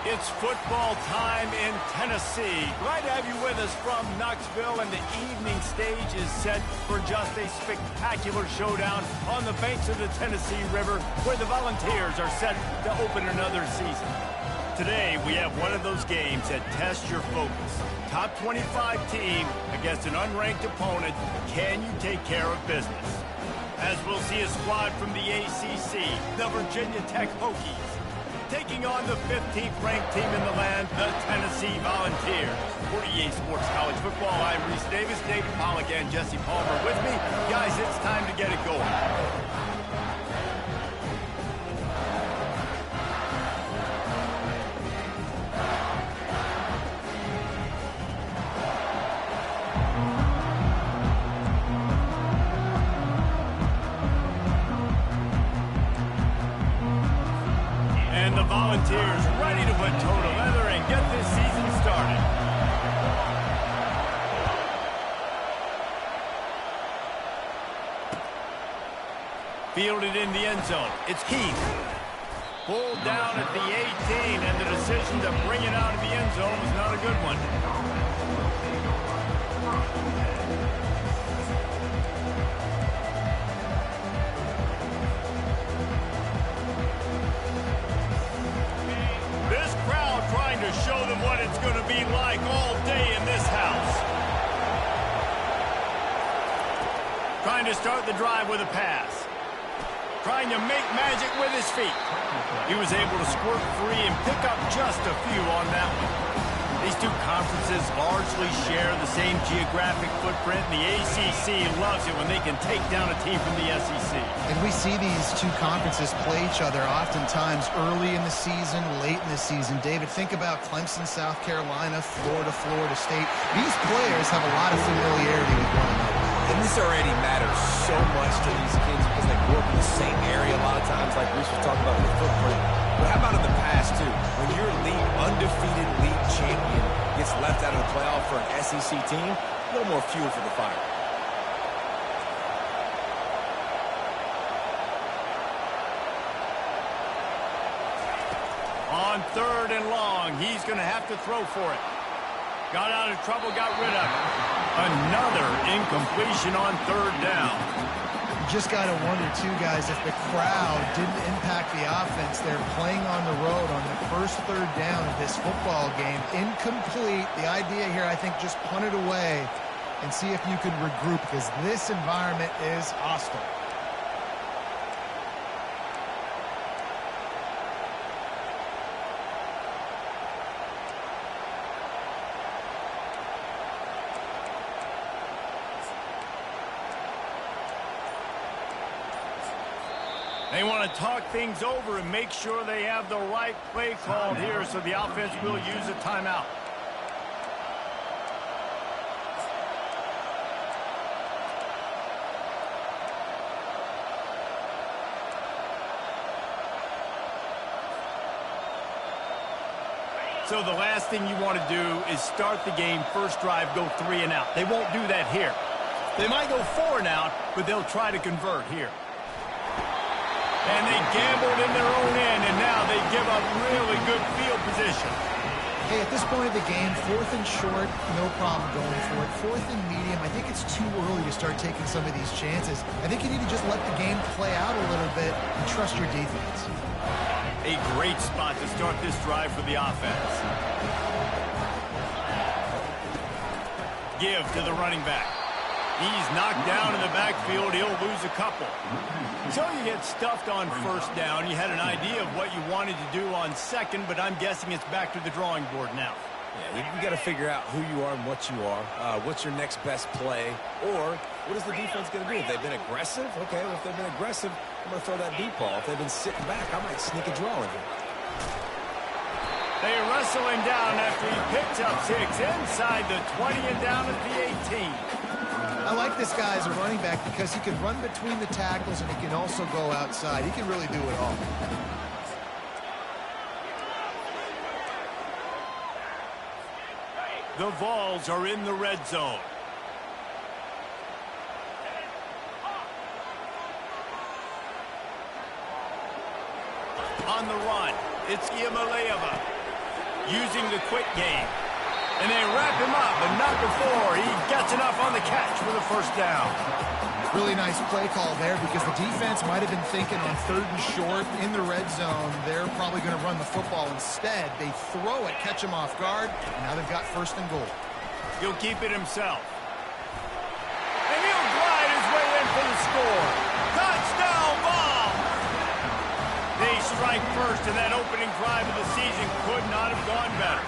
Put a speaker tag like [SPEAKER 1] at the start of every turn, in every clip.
[SPEAKER 1] It's football time in Tennessee. Glad to have you with us from Knoxville, and the evening stage is set for just a spectacular showdown on the banks of the Tennessee River, where the Volunteers are set to open another season. Today, we have one of those games that tests your focus. Top 25 team against an unranked opponent. Can you take care of business? As we'll see a squad from the ACC, the Virginia Tech Hokies, taking on the 15th ranked team in the land, the Tennessee Volunteers. For EA Sports College Football, I'm Reese Davis, David Pollack, and Jesse Palmer with me. Guys, it's time to get it going. And the Volunteers ready to put toe to leather and get this season started. Fielded in the end zone. It's Keith. Pulled down at the 18, and the decision to bring it out of the end zone was not a good one. To show them what it's going to be like all day in this house. Trying to start the drive with a pass. Trying to make magic with his feet. He was able to squirt free and pick up just a few on that one. These two conferences largely share the same geographic footprint, and the ACC loves it when they can take down a team from the SEC.
[SPEAKER 2] And we see these two conferences play each other oftentimes early in the season, late in the season. David, think about Clemson, South Carolina, Florida, Florida State. These players have a lot of familiarity with one another.
[SPEAKER 3] And this already matters so much to these kids because they grew up in the same area a lot of times, like Reese was talking about with the footprint. But how about in the past, too? When your undefeated league champion gets left out of the playoff for an SEC team, a little more fuel for the fire.
[SPEAKER 1] On 3rd and long, he's going to have to throw for it. Got out of trouble, got rid of it. Another incompletion on 3rd down.
[SPEAKER 2] You just got to wonder, too, guys, if the crowd didn't impact the offense. They're playing on the road on the first 3rd down of this football game. Incomplete. The idea here, I think, just punt it away and see if you can regroup, because this environment is hostile.
[SPEAKER 1] They want to talk things over and make sure they have the right play called here, so the offense will use a timeout. So the last thing you want to do is start the game, first drive, go 3 and out. They won't do that here. They might go 4 and out, but they'll try to convert here. And they gambled in their own end, and now they give up really good field position.
[SPEAKER 2] Hey, at this point of the game, 4th and short, no problem going for it. 4th and medium, I think it's too early to start taking some of these chances. I think you need to just let the game play out a little bit and trust your defense.
[SPEAKER 1] A great spot to start this drive for the offense. Give to the running back. He's knocked down in the backfield. He'll lose a couple. So you get stuffed on 1st down. You had an idea of what you wanted to do on 2nd, but I'm guessing it's back to the drawing board now.
[SPEAKER 3] Yeah, you got to figure out who you are and what you are. What's your next best play? Or what is the defense going to do? If they've been aggressive, okay, well, if they've been aggressive, I'm going to throw that deep ball. If they've been sitting back, I might sneak a draw in here.
[SPEAKER 1] They wrestle him down after he picks up 6 inside the 20 and down at the 18.
[SPEAKER 2] I like this guy as a running back because he can run between the tackles and he can also go outside. He can really do it all.
[SPEAKER 1] The Vols are in the red zone. On the run, it's Iamaleava. using the quick game. And they wrap him up, but not before he gets enough on the catch for the first down.
[SPEAKER 2] Really nice play call there because the defense might have been thinking on 3rd and short in the red zone. They're probably going to run the football instead. They throw it, catch him off guard, and now they've got 1st and goal.
[SPEAKER 1] He'll keep it himself. And he'll glide his way in for the score. Touchdown ball! They strike first, and that opening drive of the season could not have gone better.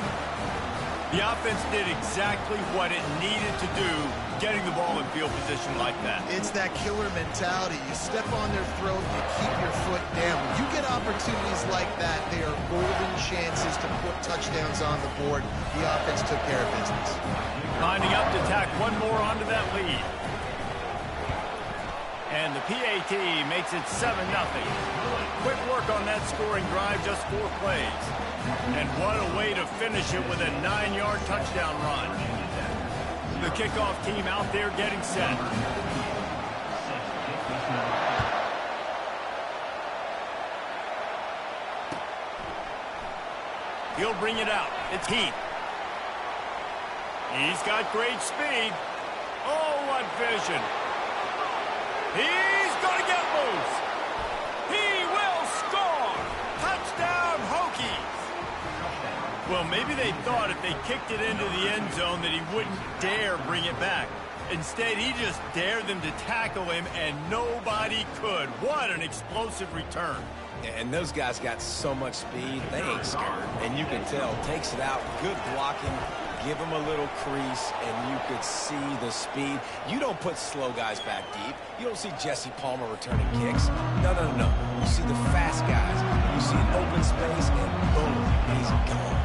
[SPEAKER 1] The offense did exactly what it needed to do, getting the ball in field position like that.
[SPEAKER 2] It's that killer mentality. You step on their throat, you keep your foot down. When you get opportunities like that, they are golden chances to put touchdowns on the board. The offense took care of business.
[SPEAKER 1] Lining up to tack one more onto that lead. And the PAT makes it 7-0. Quick work on that scoring drive, just 4 plays. And what a way to finish it with a 9-yard touchdown run. The kickoff team out there getting set. He'll bring it out. It's Heath. He's got great speed. Oh, what vision. He's going to get loose. He will score. Touchdown, Hokies. Well, maybe they thought if they kicked it into the end zone that he wouldn't dare bring it back. Instead, he just dared them to tackle him, and nobody could. What an explosive return.
[SPEAKER 3] And those guys got so much speed, they ain't scared. And you can tell, takes it out, good blocking, give him a little crease, and you could see the speed. You don't put slow guys back deep. You don't see Jesse Palmer returning kicks. No. You see the fast guys. You see an open space, and boom, he's gone.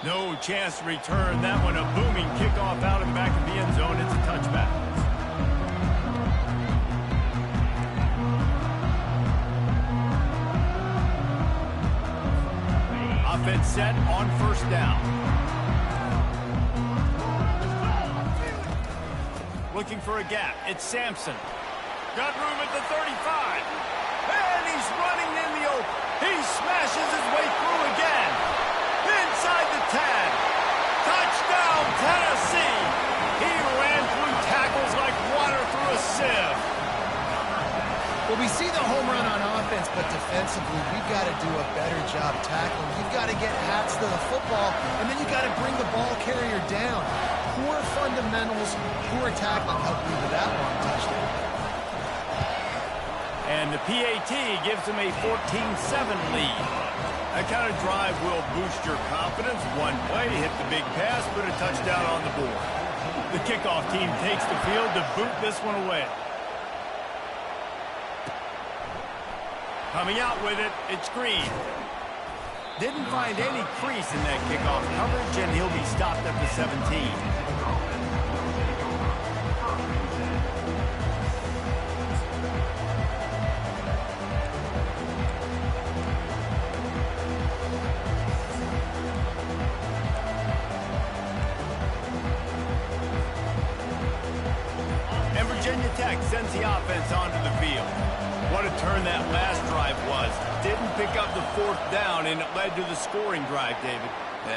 [SPEAKER 1] No chance to return that one. A booming kickoff out of the back of the end zone. It's a touchback. Offense set on 1st down. Looking for a gap. It's Sampson. Got room at the 35. And he's running in the open. He smashes his way through again. Inside the 10. Touchdown, Tennessee. He ran through tackles like water through a sieve.
[SPEAKER 2] Well, we see the home run on offense, but defensively, we've got to do a better job tackling. You've got to get hats to the football, and then you've got to bring the ball carrier down. Poor fundamentals, poor tackling helped lead to that long touchdown.
[SPEAKER 1] And the PAT gives them a 14-7 lead. That kind of drive will boost your confidence. One play, hit the big pass, put a touchdown on the board. The kickoff team takes the field to boot this one away. Coming out with it, it's Green. Didn't find any crease in that kickoff coverage, and he'll be stopped at the 17. And Virginia Tech sends the offense onto the field. What a turn that last drive was. Didn't pick up the 4th down, and it led to the scoring drive, David.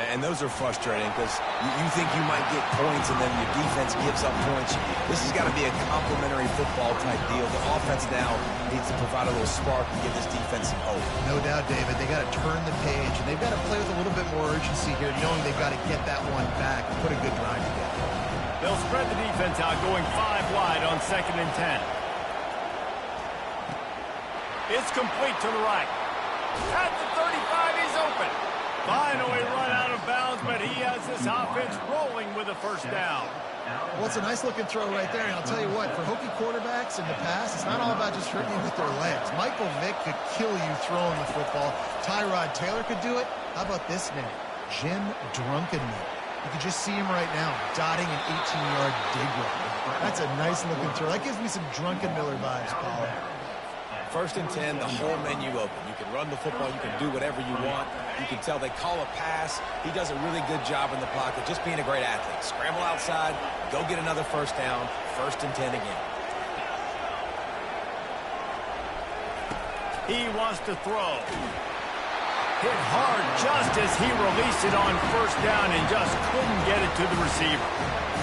[SPEAKER 3] And those are frustrating because you think you might get points and then your defense gives up points. This has got to be a complementary football type deal. The offense now needs to provide a little spark and give this defense some hope.
[SPEAKER 2] No doubt, David. They got to turn the page, and they've got to play with a little bit more urgency here, knowing they've got to get that one back and put a good drive together.
[SPEAKER 1] They'll spread the defense out, going 5 wide on 2nd and 10. It's complete to the right. At the 35, he's open. Finally run out of bounds, but he has this offense rolling with a 1st down.
[SPEAKER 2] Well, it's a nice-looking throw right there, and I'll tell you what, for Hokie quarterbacks in the past, it's not all about just hurting you with their legs. Michael Vick could kill you throwing the football. Tyrod Taylor could do it. How about this name? Jim Drunkenmiller. You can just see him right now, dotting an 18-yard dig route. That's a nice-looking throw. That gives me some Drunkenmiller vibes, Paul.
[SPEAKER 3] 1st and 10, the whole menu open. You can run the football. You can do whatever you want. You can tell they call a pass. He does a really good job in the pocket, just being a great athlete. Scramble outside, go get another 1st down, 1st and 10 again.
[SPEAKER 1] He wants to throw. Hit hard just as he released it on first down and just couldn't get it to the receiver.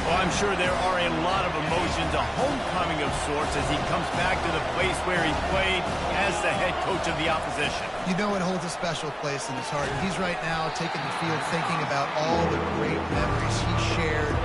[SPEAKER 1] Well, I'm sure there are a lot of emotions, a homecoming of sorts, as he comes back to the place where he played as the head coach of the opposition.
[SPEAKER 2] You know it holds a special place in his heart. He's right now taking the field thinking about all the great memories he shared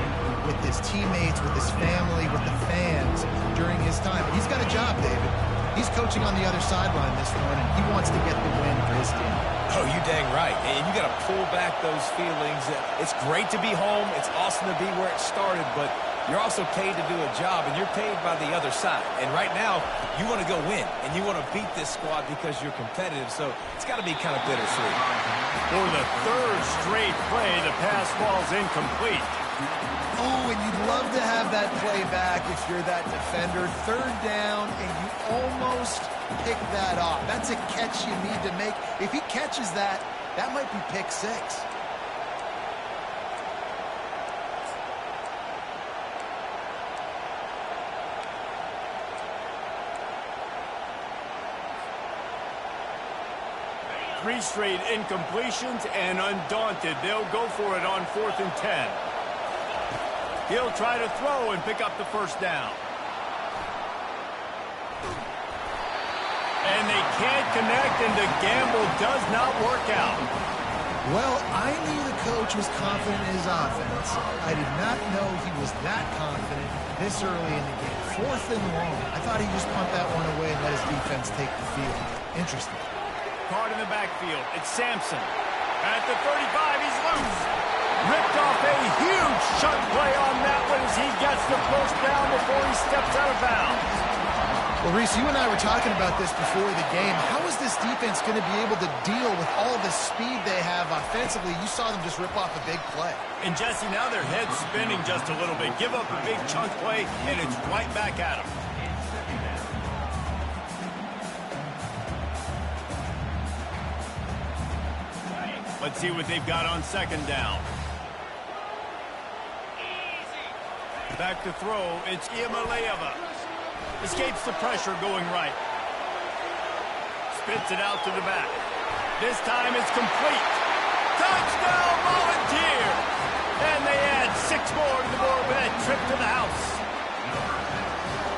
[SPEAKER 2] with his teammates, with his family, with the fans during his time. He's got a job, David. He's coaching on the other sideline this morning. He wants to get the win for his team.
[SPEAKER 3] Oh, you dang right. And you got to pull back those feelings. It's great to be home. It's awesome to be where it started, but you're also paid to do a job, and you're paid by the other side. And right now, you want to go win, and you want to beat this squad because you're competitive, so it's got to be kind of bittersweet.
[SPEAKER 1] For the third straight play, the pass falls incomplete.
[SPEAKER 2] Oh, and you'd love to have that play back if you're that defender. Third down, and you almost pick that off. That's a catch you need to make. If he catches that, that might be pick six.
[SPEAKER 1] Three straight incompletions, and undaunted, they'll go for it on 4th and 10. He'll try to throw and pick up the first down. And they can't connect, and the gamble does not work out.
[SPEAKER 2] Well, I knew the coach was confident in his offense. I did not know he was that confident this early in the game. 4th and long. I thought he'd just punt that one away and let his defense take the field. Interesting.
[SPEAKER 1] Caught in the backfield. It's Sampson. At the 35, he's loose. Ripped off a huge chunk play on that one as he gets the first down before he steps out of bounds.
[SPEAKER 2] Well, Reese, you and I were talking about this before the game. How is this defense going to be able to deal with all the speed they have offensively? You saw them just rip off a big play.
[SPEAKER 1] And, Jesse, now their head's spinning just a little bit. Give up a big chunk play, and it's right back at them. Let's see what they've got on second down. Back to throw. It's Iamaleava. Escapes the pressure going right. Spits it out to the back. This time it's complete. Touchdown, Volunteer! And they add 6 more to the board with that trip to the house.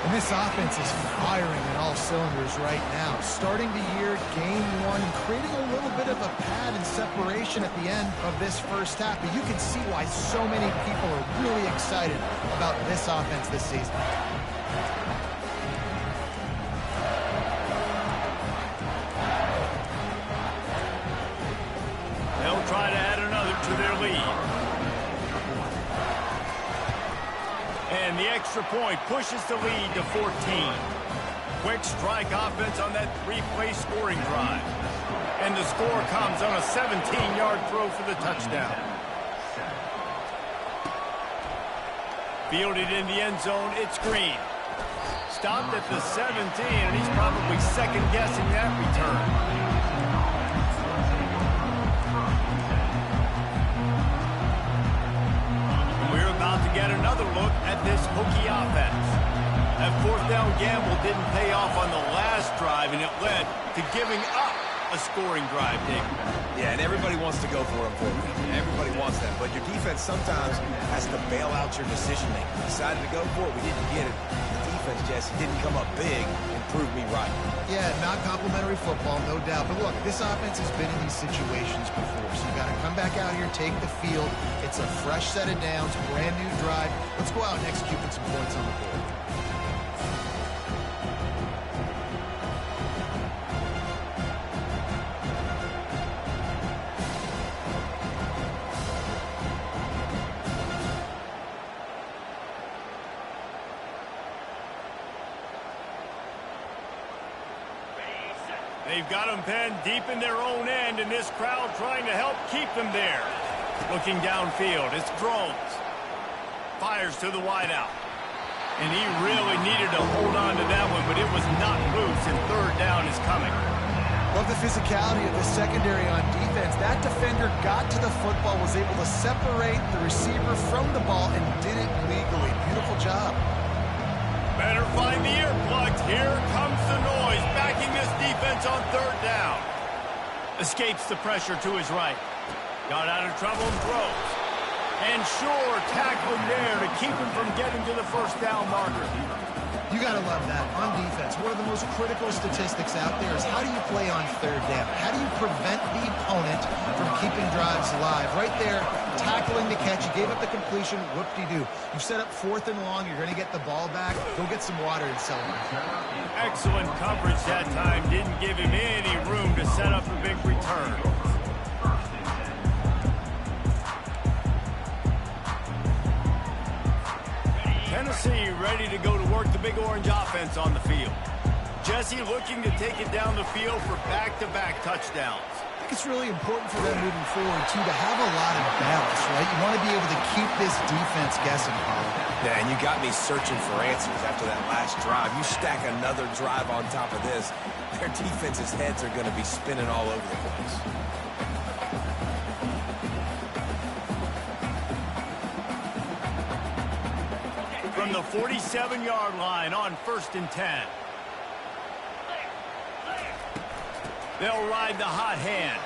[SPEAKER 2] And this offense is firing on all cylinders right now. Starting the year, game 1, creating a little bit of a pad and separation at the end of this first half. But you can see why so many people are really excited about this offense this season.
[SPEAKER 1] They'll try to add another to their lead. And the extra point pushes the lead to 14. Quick strike offense on that 3-play scoring drive. And the score comes on a 17-yard throw for the touchdown. Fielded in the end zone, it's Green. Stopped at the 17, and he's probably second-guessing that return. To get another look at this hooky offense. That 4th down gamble didn't pay off on the last drive, and it led to giving up a scoring drive, Dave.
[SPEAKER 3] Yeah, and everybody wants to go for it, unfortunately. Everybody wants that, but your defense sometimes has to bail out your decision-making. Decided to go for it, we didn't get it. The defense, Jesse, didn't come up big and prove me right.
[SPEAKER 2] Yeah, not complimentary football, no doubt. But look, this offense has been in these situations before, so you got to come back out here, take the field. It's a fresh set of downs, brand new drive. Let's go out and execute with some points on the board.
[SPEAKER 1] They've got them penned deep in their own end, and this crowd trying to help keep them there. Looking downfield, it's Drones. Fires to the wideout. And he really needed to hold on to that one, but it was not loose, and third down is coming.
[SPEAKER 2] Love the physicality of the secondary on defense. That defender got to the football, was able to separate the receiver from the ball, and did it legally. Beautiful job.
[SPEAKER 1] Better find the earplugs. Here comes the noise, backing this defense on third down. Escapes the pressure to his right. Got out of trouble and throws. And sure, tackling there to keep him from getting to the first down marker.
[SPEAKER 2] You got to love that. On defense, one of the most critical statistics out there is how do you play on third down? How do you prevent the opponent from keeping drives alive? Right there, tackling the catch. You gave up the completion. Whoop-de-doo. You set up 4th and long. You're going to get the ball back. Go get some water and celebrate.
[SPEAKER 1] Excellent coverage that time. Didn't give him any room to set up a big return. Tennessee ready to go to work the Big Orange offense on the field. Jesse looking to take it down the field for back-to-back touchdowns.
[SPEAKER 2] I think it's really important for them moving forward, too, to have a lot of balance, right? You want to be able to keep this defense guessing, Colin.
[SPEAKER 3] Yeah, and you got me searching for answers after that last drive. You stack another drive on top of this, their defense's heads are going to be spinning all over the place.
[SPEAKER 1] From the 47-yard line on 1st and 10. They'll ride the hot hand.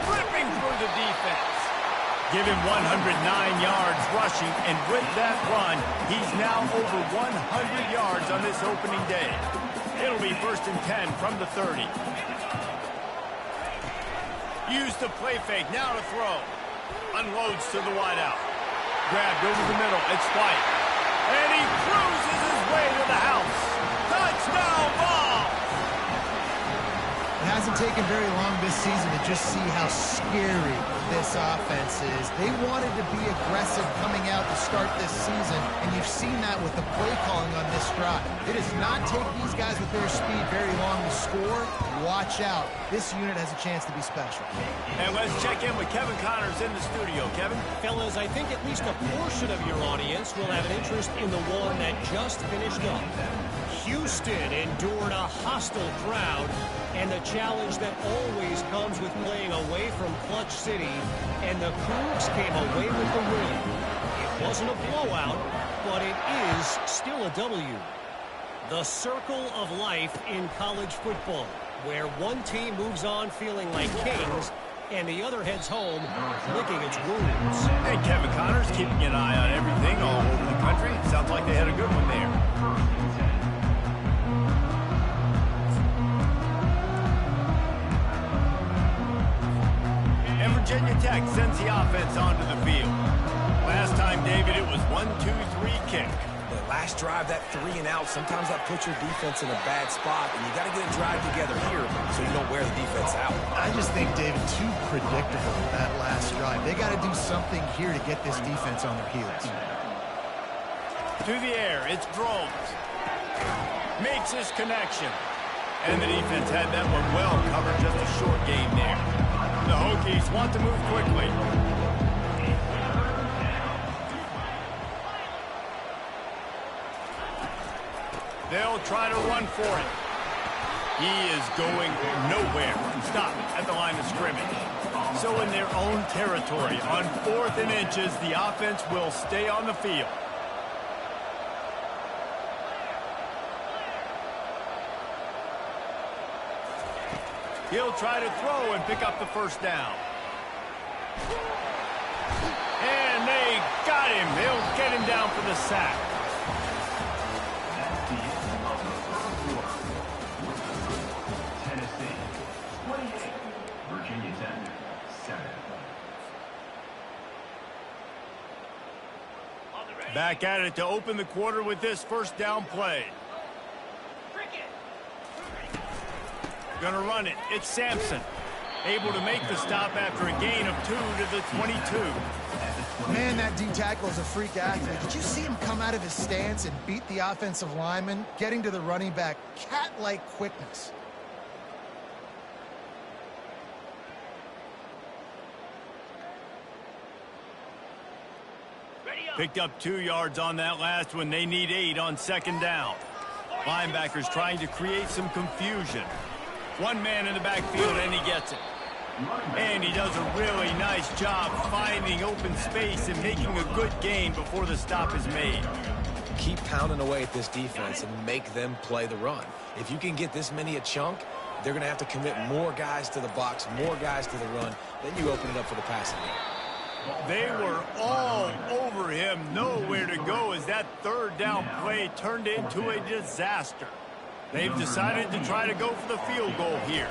[SPEAKER 1] Ripping through the defense. Give him 109 yards rushing, and with that run, he's now over 100 yards on this opening day. It'll be 1st and 10 from the 30. Use the play fake, now to throw. Unloads to the wideout. Grabbed over the middle, it's White. And he cruises his way to the house. Touchdown ball!
[SPEAKER 2] It hasn't taken very long this season to just see how scary this offense is. They wanted to be aggressive coming out to start this season, and you've seen that with the play calling on this drive. It does not take these guys with their speed very long to score. Watch out. This unit has a chance to be special.
[SPEAKER 1] And let's check in with Kevin Connors in the studio. Kevin?
[SPEAKER 4] Fellas, I think at least a portion of your audience will have an interest in the one that just finished up. Houston endured a hostile crowd and the challenge that always comes with playing away from Clutch City, and the Cougs came away with the win. It wasn't a blowout, but it is still a W. The circle of life in college football, where one team moves on feeling like kings and the other heads home licking its wounds.
[SPEAKER 1] Hey, Kevin Connors keeping an eye on everything all over the country. Sounds like they had a good one there. And Virginia Tech sends the offense onto the field. Last time, David, it was 1-2-3 kick.
[SPEAKER 3] The last drive, that 3 and out, sometimes that puts your defense in a bad spot, and you got to get a drive together here so you don't wear the defense out.
[SPEAKER 2] I just think, David, too predictable that last drive. They got to do something here to get this defense on their heels.
[SPEAKER 1] To the air, it's Groves. Makes his connection. And the defense had that one well covered, just a short game there. The Hokies want to move quickly. They'll try to run for it. He is going nowhere. Stop at the line of scrimmage. So in their own territory, on 4th and inches, the offense will stay on the field. He'll try to throw and pick up the first down. And they got him. They'll get him down for the sack. Back at it to open the quarter with this first down play. Gonna run it. It's Sampson. Able to make the stop after a gain of 2 to the 22.
[SPEAKER 2] Man, that D-tackle is a freak athlete. Did you see him come out of his stance and beat the offensive lineman, getting to the running back? Cat-like quickness.
[SPEAKER 1] Picked up 2 yards on that last one. They need 8 on 2nd down. Linebackers trying to create some confusion. One man in the backfield, and he gets it. And he does a really nice job finding open space and making a good gain before the stop is made.
[SPEAKER 3] Keep pounding away at this defense and make them play the run. If you can get this many a chunk, they're going to have to commit more guys to the box, more guys to the run. Then you open it up for the passing game.
[SPEAKER 1] They were all over him, nowhere to go as that third down play turned into a disaster. They've decided to try to go for the field goal here.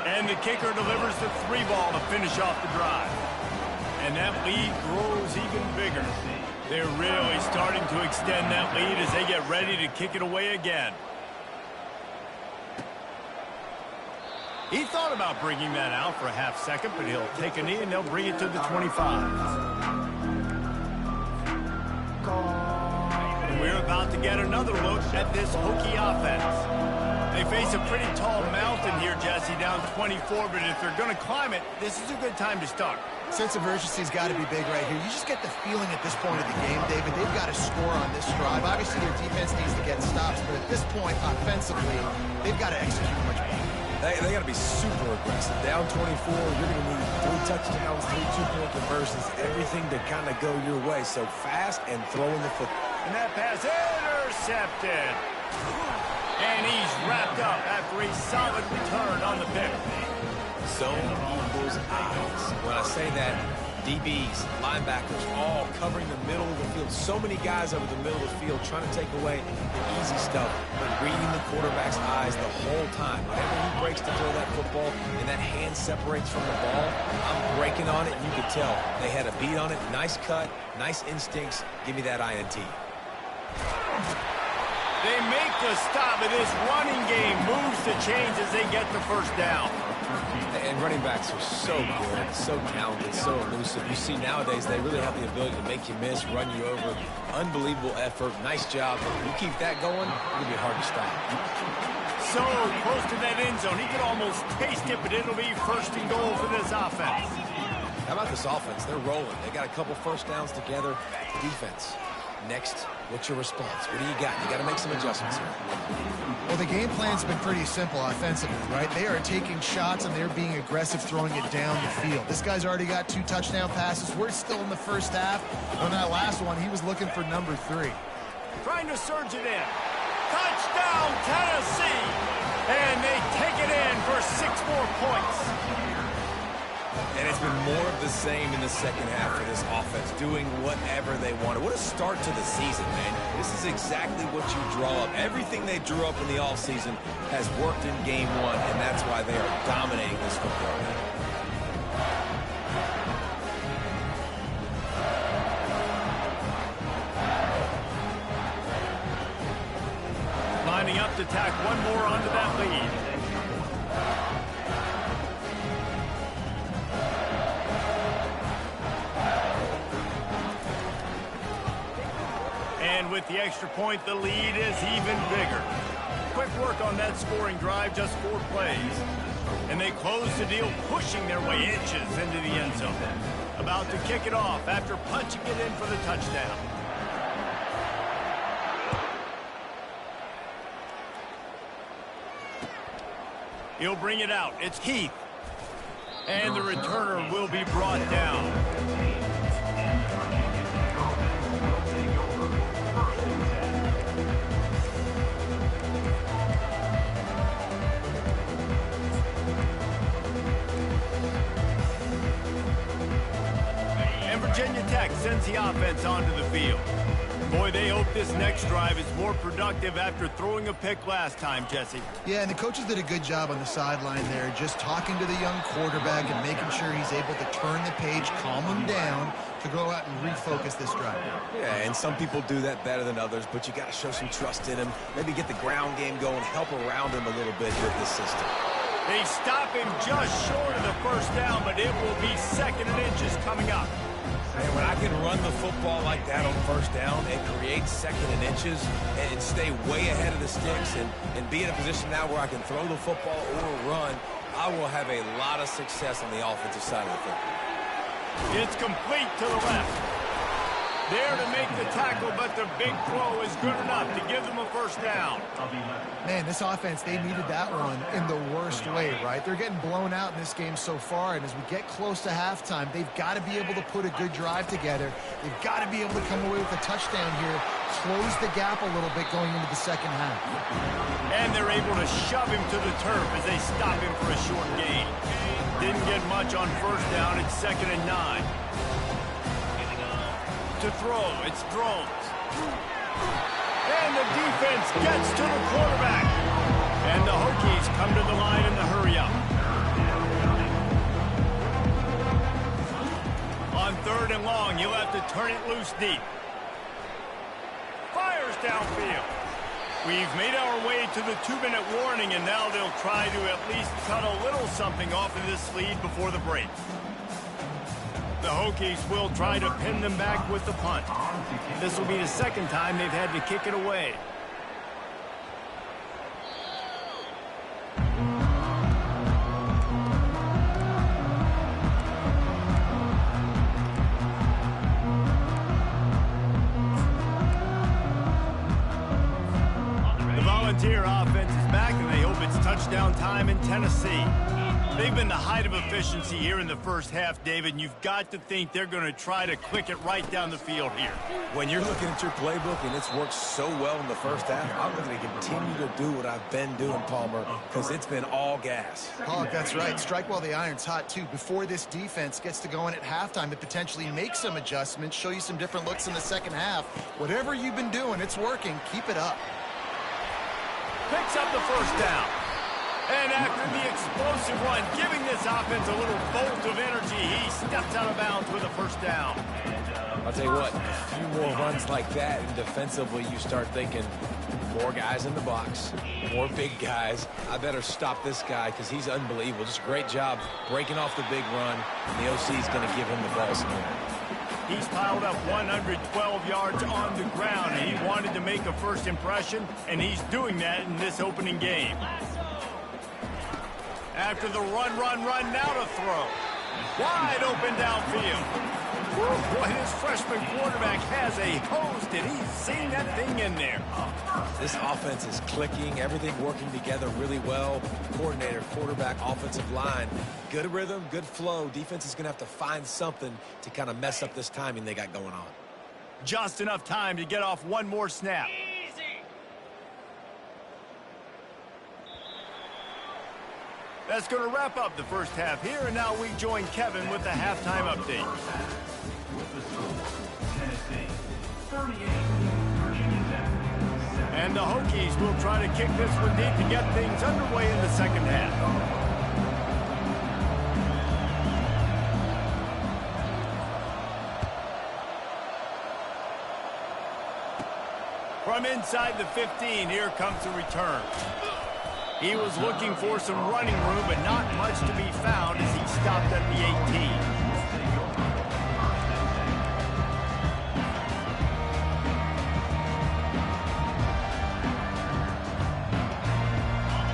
[SPEAKER 1] And the kicker delivers the 3-ball to finish off the drive. And that lead grows even bigger. They're really starting to extend that lead as they get ready to kick it away again. He thought about bringing that out for a half second, but he'll take a knee and they'll bring it to the 25. And we're about to get another look at this Hokie offense. They face a pretty tall mountain here, Jesse, down 24, but if they're going to climb it, this is a good time to start.
[SPEAKER 2] Sense of urgency's got to be big right here. You just get the feeling at this point of the game, David, they've got to score on this drive. Obviously, their defense needs to get stops, but at this point, offensively, they've got to execute much better.
[SPEAKER 3] They got to be super aggressive. Down 24, you're going to need 3 touchdowns, 3 two-point conversions, everything to kind of go your way. So fast and throwing the football.
[SPEAKER 1] And that pass intercepted. And he's wrapped up after a solid return on the pick.
[SPEAKER 3] Zone equals eyes. When I say that, DBs, linebackers, all covering the middle of the field. So many guys over the middle of the field trying to take away the easy stuff, but reading the quarterback's eyes the whole time. Whenever he breaks to throw that football and that hand separates from the ball, I'm breaking on it, and you could tell they had a beat on it. Nice cut, nice instincts. Give me that INT.
[SPEAKER 1] They make the stop, and this running game moves the chains as they get the first down.
[SPEAKER 3] And running backs are so good, so talented, so elusive. You see nowadays they really have the ability to make you miss, run you over. Unbelievable effort. Nice job. You keep that going, it'll be hard to stop.
[SPEAKER 1] So close to that end zone. He can almost taste it, but it'll be first and goal for this offense.
[SPEAKER 3] How about this offense? They're rolling. They got a couple first downs together. Defense. Next, what's your response? What do you got? You got to make some adjustments here.
[SPEAKER 2] Well, the game plan's been pretty simple offensively, right? They are taking shots, and they're being aggressive, throwing it down the field. This guy's already got 2 touchdown passes. We're still in the first half. On that last one, he was looking for number 3.
[SPEAKER 1] Trying to surge it in. Touchdown, Tennessee! And they take it in for 6 more points.
[SPEAKER 3] And it's been more of the same in the second half for this offense, doing whatever they wanted. What a start to the season, man. This is exactly what you draw up. Everything they drew up in the offseason has worked in game 1, and that's why they are dominating this football game.
[SPEAKER 1] Lining up to tack one more onto that lead. And with the extra point, the lead is even bigger. Quick work on that scoring drive, just 4 plays. And they close the deal, pushing their way inches into the end zone. About to kick it off after punching it in for the touchdown. He'll bring it out. It's Heath. And the returner will be brought down. Virginia Tech sends the offense onto the field. Boy, they hope this next drive is more productive after throwing a pick last time, Jesse.
[SPEAKER 2] Yeah, and the coaches did a good job on the sideline there, just talking to the young quarterback and making sure he's able to turn the page, calm him down to go out and refocus this drive.
[SPEAKER 3] Yeah, and some people do that better than others, but you got to show some trust in him. Maybe get the ground game going, help around him a little bit with this system.
[SPEAKER 1] They stop him just short of the first down, but it will be 2nd and inches coming up.
[SPEAKER 3] And when I can run the football like that on first down and create 2nd and inches and stay way ahead of the sticks and be in a position now where I can throw the football or run, I will have a lot of success on the offensive side of the football.
[SPEAKER 1] It's complete to the left. There to make the tackle, but the big throw is good enough to give them a first down.
[SPEAKER 2] Man, this offense, they needed that one in the worst way, right? They're getting blown out in this game so far, and as we get close to halftime, they've got to be able to put a good drive together. They've got to be able to come away with a touchdown here, close the gap a little bit going into the second half.
[SPEAKER 1] And they're able to shove him to the turf as they stop him for a short gain. Didn't get much on first down. It's 2nd and 9. To throw, it's Drones. And the defense gets to the quarterback. And the Hokies come to the line in the hurry-up. On 3rd and long, he'll have to turn it loose deep. Fires downfield. We've made our way to the 2-minute warning, and now they'll try to at least cut a little something off of this lead before the break. The Hokies will try to pin them back with the punt. This will be the 2nd time they've had to kick it away. The Volunteer offense is back, and they hope it's touchdown time in Tennessee. They've been the height of efficiency here in the first half, David, and you've got to think they're going to try to click it right down the field here.
[SPEAKER 3] When you're looking at your playbook and it's worked so well in the first half, I'm going to continue to do what I've been doing, Palmer, because it's been all gas.
[SPEAKER 2] Oh, that's right. Strike while the iron's hot, too. Before this defense gets to go in at halftime to potentially make some adjustments, show you some different looks in the second half. Whatever you've been doing, it's working. Keep it up.
[SPEAKER 1] Picks up the first down. And after the explosive run, giving this offense a little bolt of energy, he steps out of bounds with a first down.
[SPEAKER 3] I'll tell you what, a few more runs like that, and defensively you start thinking, more guys in the box, more big guys. I better stop this guy because he's unbelievable. Just a great job breaking off the big run, and the OC is going to give him the ball some more.
[SPEAKER 1] He's piled up 112 yards on the ground, and he wanted to make a first impression, and he's doing that in this opening game. After the run, now to throw. Wide open downfield. Boy, this freshman quarterback has a host, and he's seen that thing in there.
[SPEAKER 3] This offense is clicking, everything working together really well. Coordinator, quarterback, offensive line. Good rhythm, good flow. Defense is going to have to find something to kind of mess up this timing they got going on.
[SPEAKER 1] Just enough time to get off one more snap. That's going to wrap up the first half here, and now we join Kevin with the halftime update. And the Hokies will try to kick this one deep to get things underway in the second half. From inside the 15, here comes the return. He was looking for some running room, but not much to be found as he stopped at the 18.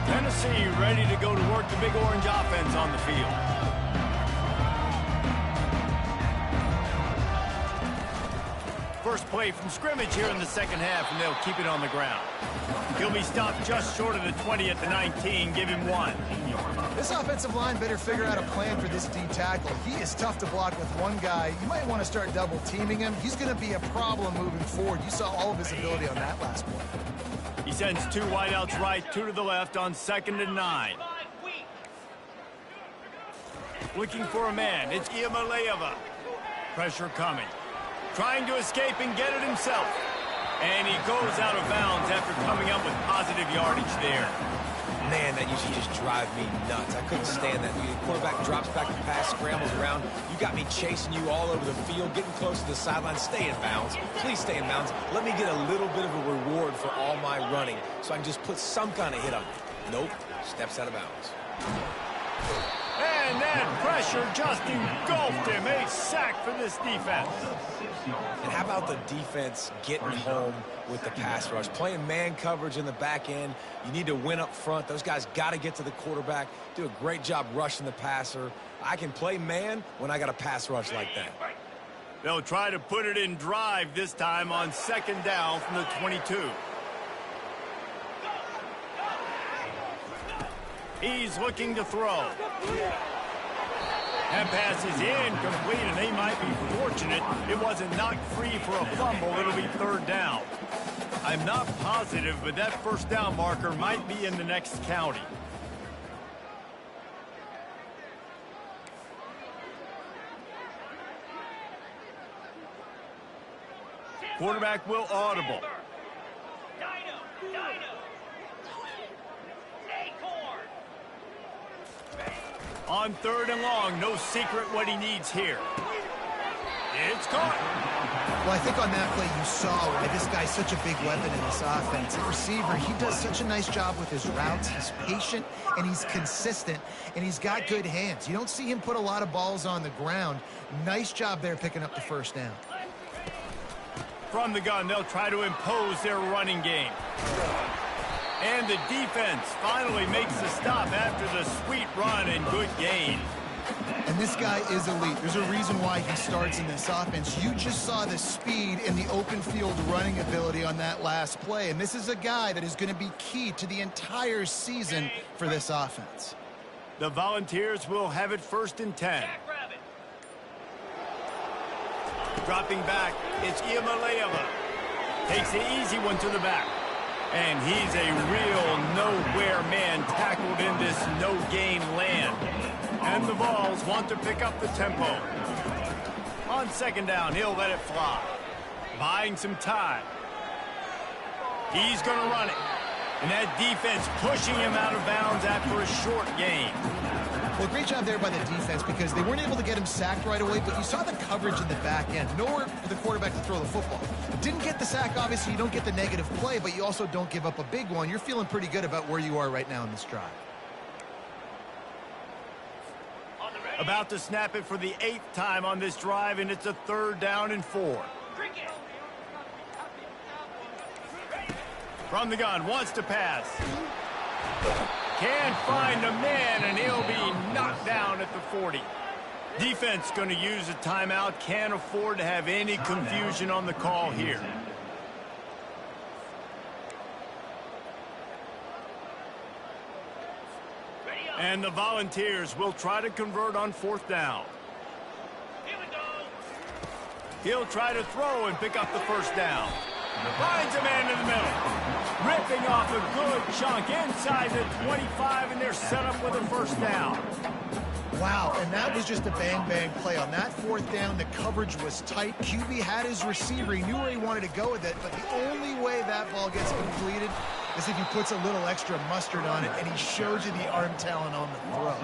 [SPEAKER 1] Tennessee ready to go to work the Big Orange offense on the field. First play from scrimmage here in the second half, and they'll keep it on the ground. He'll be stopped just short of the 20 at the 19. Give him 1.
[SPEAKER 2] This offensive line better figure out a plan for this D tackle. He is tough to block with one guy. You might want to start double teaming him. He's going to be a problem moving forward. You saw all of his ability on that last play.
[SPEAKER 1] He sends 2 wideouts right, 2 to the left on 2nd and 9. Looking for a man. It's Iamaleava. Pressure coming. Trying to escape and get it himself. And he goes out of bounds after coming up with positive yardage there.
[SPEAKER 3] Man, that used to just drive me nuts. I couldn't stand that. The quarterback drops back to pass, scrambles around. You got me chasing you all over the field, getting close to the sideline. Stay in bounds. Please stay in bounds. Let me get a little bit of a reward for all my running so I can just put some kind of hit on you. Nope. Steps out of bounds.
[SPEAKER 1] And that pressure just engulfed him. A sack for this defense.
[SPEAKER 3] And how about the defense getting home with the pass rush? Playing man coverage in the back end. You need to win up front. Those guys got to get to the quarterback. Do a great job rushing the passer. I can play man when I got a pass rush like that.
[SPEAKER 1] They'll try to put it in drive this time on second down from the 22. He's looking to throw. That pass is incomplete, and they might be fortunate it wasn't knocked free for a fumble. It'll be third down. I'm not positive, but that first down marker might be in the next county. Quarterback will audible. On third and long, no secret what he needs here. It's caught.
[SPEAKER 2] Well, I think on that play you saw why this guy's such a big weapon in this offense. The receiver, he does such a nice job with his routes. He's patient, and he's consistent, and he's got good hands. You don't see him put a lot of balls on the ground. Nice job there picking up the first down.
[SPEAKER 1] From the gun, they'll try to impose their running game. And the defense finally makes the stop after the sweet run and good gain.
[SPEAKER 2] And this guy is elite. There's a reason why he starts in this offense. You just saw the speed and the open field running ability on that last play. And this is a guy that is going to be key to the entire season for this offense.
[SPEAKER 1] The Volunteers will have it 1st and 10. Dropping back, it's Iamaleava. Takes the easy one to the back. And he's a real nowhere man tackled in this no-gain land. And the Vols want to pick up the tempo. On second down, he'll let it fly. Buying some time. He's going to run it. And that defense pushing him out of bounds after a short gain.
[SPEAKER 2] Well, great job there by the defense because they weren't able to get him sacked right away, but you saw the coverage in the back end. Nowhere for the quarterback to throw the football. Didn't get the sack, obviously. You don't get the negative play, but you also don't give up a big one. You're feeling pretty good about where you are right now in this drive.
[SPEAKER 1] About to snap it for the 8th time on this drive, and it's a 3rd down and 4. From the gun, wants to pass. Can't find a man, and he'll be knocked down at the 40. Defense going to use a timeout. Can't afford to have any confusion on the call here. And the Volunteers will try to convert on 4th down. He'll try to throw and pick up the first down. Finds a man in the middle. Ripping off a good chunk inside the 25, and they're set up with a first down.
[SPEAKER 2] Wow, and that was just a bang-bang play. On that 4th down, the coverage was tight. QB had his receiver. He knew where he wanted to go with it, but the only way that ball gets completed is if he puts a little extra mustard on it, and he shows you the arm talent on the throw.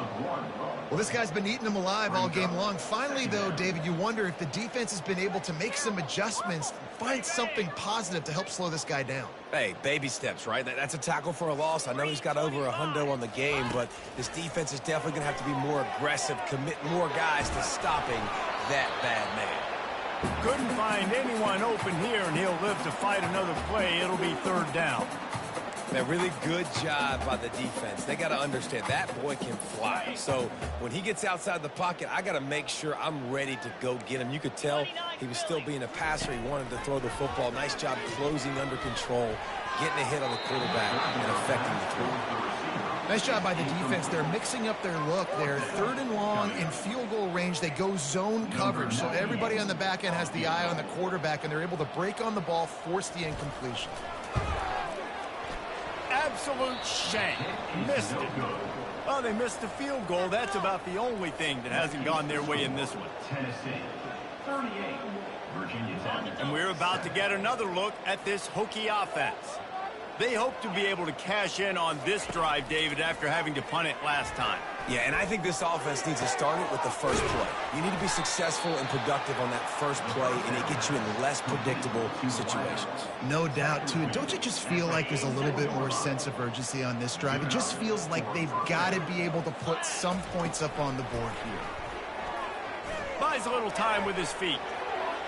[SPEAKER 2] Well, this guy's been eating them alive all game long. Finally, though, David, you wonder if the defense has been able to make some adjustments, find something positive to help slow this guy down.
[SPEAKER 3] Hey, baby steps, right? That's a tackle for a loss. I know he's got over a hundo on the game, but this defense is definitely going to have to be more aggressive, commit more guys to stopping that bad man.
[SPEAKER 1] Couldn't find anyone open here, and he'll live to fight another play. It'll be 3rd down.
[SPEAKER 3] A really good job by the defense. They got to understand that boy can fly. So when he gets outside the pocket, I got to make sure I'm ready to go get him. You could tell he was still being a passer. He wanted to throw the football. Nice job closing under control, getting a hit on the quarterback, and affecting the throw.
[SPEAKER 2] Nice job by the defense. They're mixing up their look. They're 3rd and long in field goal range. They go zone coverage. So everybody on the back end has the eye on the quarterback, and they're able to break on the ball, force the incompletion.
[SPEAKER 1] Absolute shank. Missed it. Well, they missed the field goal. That's about the only thing that hasn't gone their way in this one. And we're about to get another look at this Hokie offense. They hope to be able to cash in on this drive, David, after having to punt it last time.
[SPEAKER 3] Yeah, and I think this offense needs to start it with the first play. You need to be successful and productive on that first play, and it gets you in less predictable situations.
[SPEAKER 2] No doubt, too. Don't you just feel like there's a little bit more sense of urgency on this drive? It just feels like they've got to be able to put some points up on the board here.
[SPEAKER 1] Buys a little time with his feet.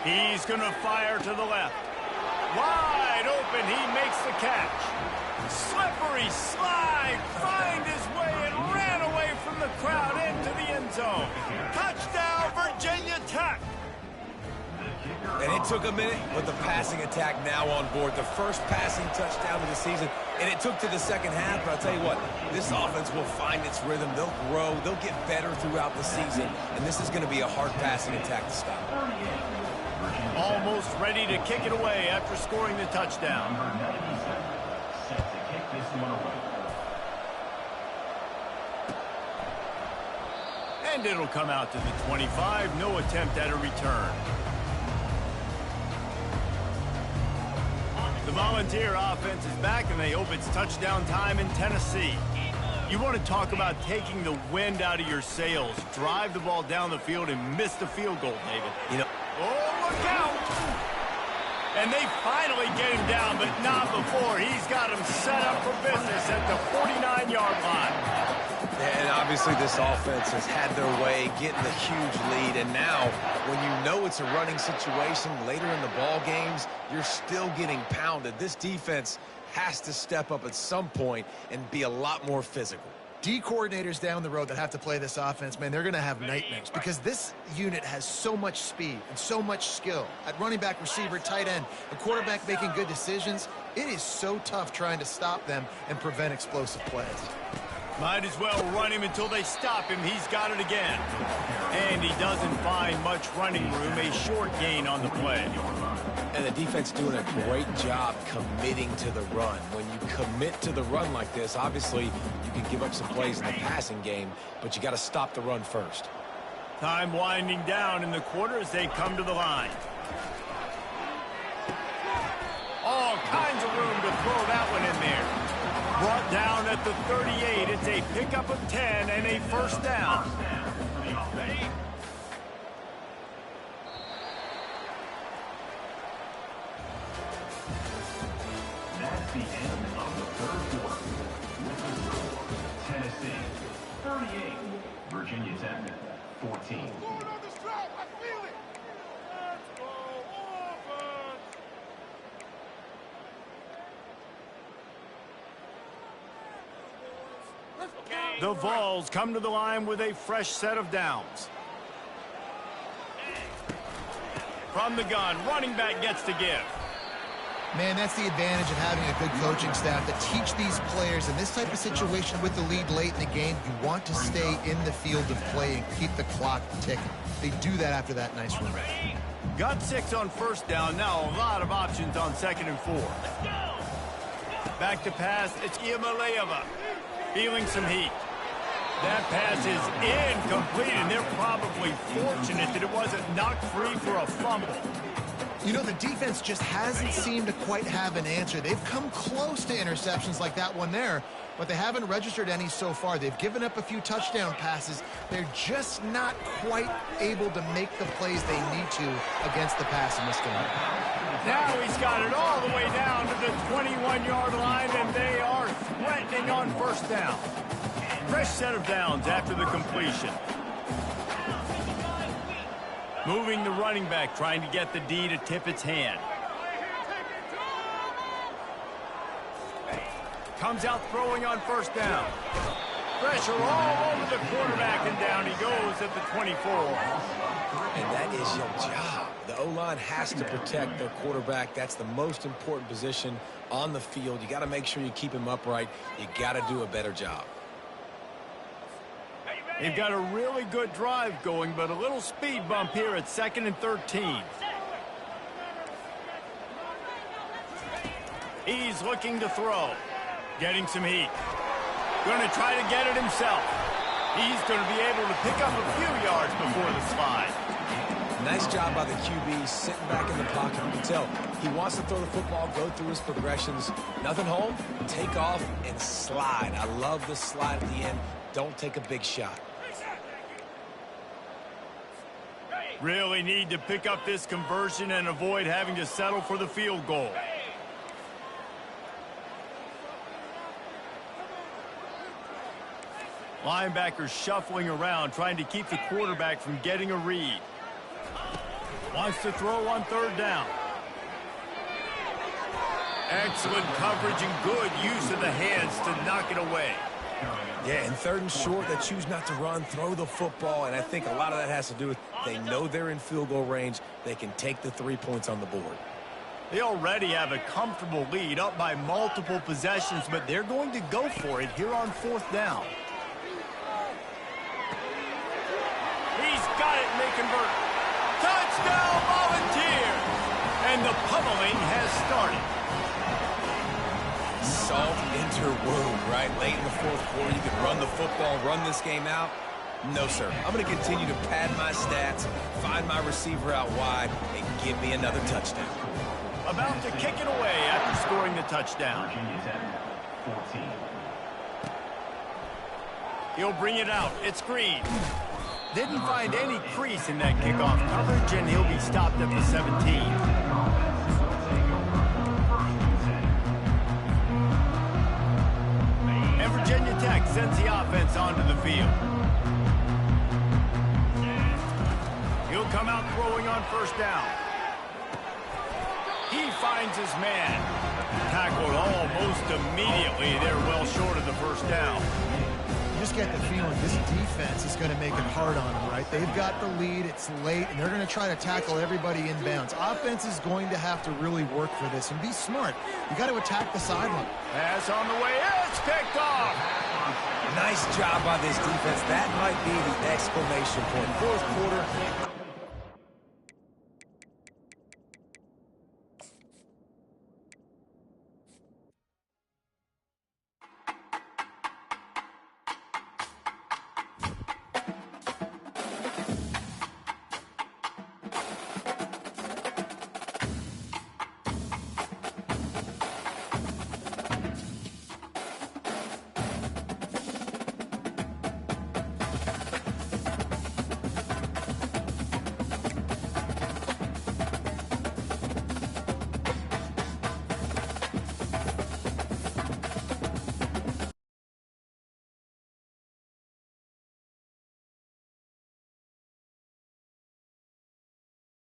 [SPEAKER 1] He's going to fire to the left. Wide open, he makes the catch. Slippery slide, find his way and ran away from the crowd into the end zone. Touchdown, Virginia Tech.
[SPEAKER 3] And it took a minute, but the passing attack now on board. The first passing touchdown of the season, and it took to the second half. But I'll tell you what, this offense will find its rhythm. They'll grow. They'll get better throughout the season. And this is going to be a hard passing attack to stop.
[SPEAKER 1] Almost ready to kick it away after scoring the touchdown. And it'll come out to the 25. No attempt at a return. The Volunteer offense is back, and they hope it's touchdown time in Tennessee. You want to talk about taking the wind out of your sails. Drive the ball down the field and miss the field goal, David.
[SPEAKER 3] You know,
[SPEAKER 1] oh, look out! And they finally get him down, but not before. He's got him set up for business at the 49-yard line.
[SPEAKER 3] And obviously this offense has had their way, getting the huge lead. And now, when you know it's a running situation later in the ball games, you're still getting pounded. This defense has to step up at some point and be a lot more physical.
[SPEAKER 2] D coordinators down the road that have to play this offense, man, they're going to have nightmares because this unit has so much speed and so much skill. At running back, receiver, tight end, a quarterback making good decisions, it is so tough trying to stop them and prevent explosive plays.
[SPEAKER 1] Might as well run him until they stop him. He's got it again. And he doesn't find much running room, a short gain on the play.
[SPEAKER 3] And the defense doing a great job committing to the run. When you commit to the run like this, obviously you can give up some plays in the passing game, but you got to stop the run first.
[SPEAKER 1] Time winding down in the quarter as they come to the line. All kinds of room to throw that one in there. Brought down at the 38. It's a pickup of 10 and a first down.
[SPEAKER 5] That's the end of the third quarter. With the score, Tennessee 38, Virginia Tech 14.
[SPEAKER 1] The Vols come to the line with a fresh set of downs. From the gun, running back gets to give.
[SPEAKER 2] Man, that's the advantage of having a good coaching staff that teach these players in this type of situation with the lead late in the game. You want to stay in the field of play and keep the clock ticking. They do that after that nice run.
[SPEAKER 1] Got 6 on first down. Now a lot of options on 2nd and 4. Back to pass. It's Iamaleava feeling some heat. That pass is incomplete, and they're probably fortunate that it wasn't knocked free for a fumble.
[SPEAKER 2] You know, the defense just hasn't seemed to quite have an answer. They've come close to interceptions like that one there, but they haven't registered any so far. They've given up a few touchdown passes. They're just not quite able to make the plays they need to against the pass in this game.
[SPEAKER 1] Now he's got it all the way down to the 21-yard line, and they are threatening on first down. Fresh set of downs after the completion. Moving the running back, trying to get the D to tip its hand. Comes out throwing on first down. Pressure all over the quarterback, and down he goes at the 24.
[SPEAKER 3] And that is your job. The O-line has to protect their quarterback. That's the most important position on the field. You got to make sure you keep him upright. You got to do a better job.
[SPEAKER 1] They've got a really good drive going, but a little speed bump here at 2nd and 13. He's looking to throw. Getting some heat. Going to try to get it himself. He's going to be able to pick up a few yards before the slide.
[SPEAKER 3] Nice job by the QB, sitting back in the pocket. You can tell he wants to throw the football, go through his progressions. Nothing home, take off, and slide. I love the slide at the end. Don't take a big shot.
[SPEAKER 1] Really need to pick up this conversion and avoid having to settle for the field goal. Linebackers shuffling around, trying to keep the quarterback from getting a read. Wants to throw on 3rd down. Excellent coverage and good use of the hands to knock it away.
[SPEAKER 3] Yeah, and 3rd and short, they choose not to run, throw the football, and I think a lot of that has to do with They know they're in field goal range. They can take the 3 points on the board.
[SPEAKER 1] They already have a comfortable lead, up by multiple possessions, but they're going to go for it here on 4th down. He's got it, and they convert. Touchdown, Volunteers! And the pummeling has started.
[SPEAKER 3] Salt into wound, right? Late in the 4th quarter, you can run the football, run this game out. No, sir. I'm going to continue to pad my stats, find my receiver out wide, and give me another touchdown.
[SPEAKER 1] About to kick it away after scoring the touchdown.
[SPEAKER 5] Virginia Tech, 14.
[SPEAKER 1] He'll bring it out. It's Green. Didn't find any crease in that kickoff coverage, and he'll be stopped at the 17. And Virginia Tech sends the offense onto the field. He'll come out throwing on 1st down. He finds his man. Tackled almost immediately. They're well short of the 1st down.
[SPEAKER 2] You just get the feeling this defense is going to make it hard on them, right? They've got the lead, it's late, and they're going to try to tackle everybody inbounds. Offense is going to have to really work for this and be smart. You got to attack the sideline.
[SPEAKER 1] Pass on the way. It's picked off.
[SPEAKER 3] Nice job by this defense. That might be the exclamation point. 4th quarter,